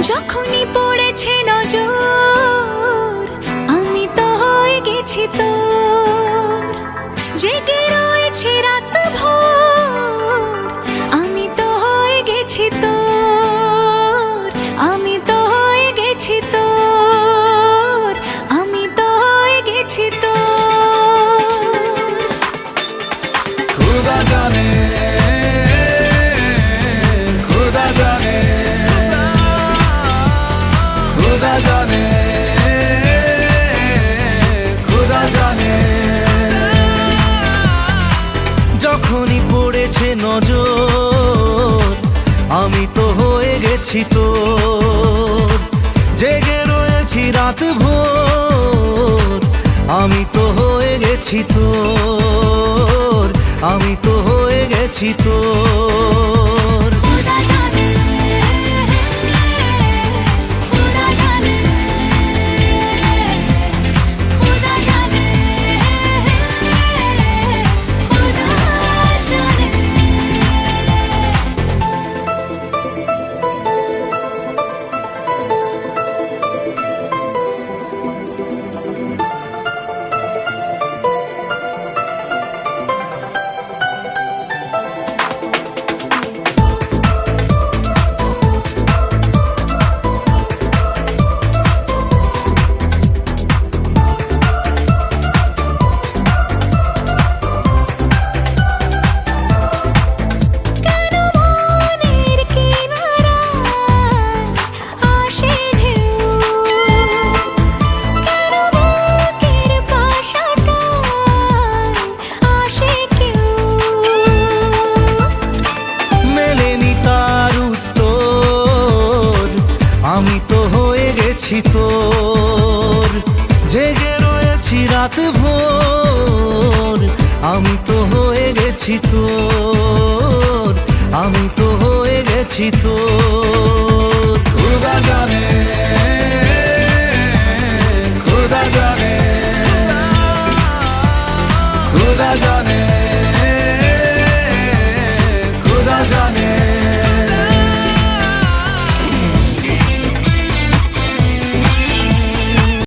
যখনই পড়েছে নজর আমি তো হয়ে গেছি তোর, জেগে রয়েছে রাত ভোর আমি তো হয়ে গেছি তোর, আমি তো হয়ে গেছি তোর, আমি তো হয়ে গেছি তোর। खुदा जाने खुदा जाने खुदा जाने खुदा जाने যখনই পড়েছে নজর আমি তো হয়ে গেছি তোর, জেগে রয়েছি রাত ভোর আমি তো হয়ে গেছি তোর, আমি তো হয়ে গেছি তোর। खुदा जाने खुदा जाने खुदा जाने खुदा जाने। কেন মনের কিনারায় আসে ঢেউ, কেন বুকের পাশাটায় আসে কেউ। মেলেনি তার উত্তর আমি তো হয়ে গেছি তোর, জেগে রয়েছি রাত ভোর আমি তো হয়ে গেছি তোর, আমি তো হয়ে গেছি তোর।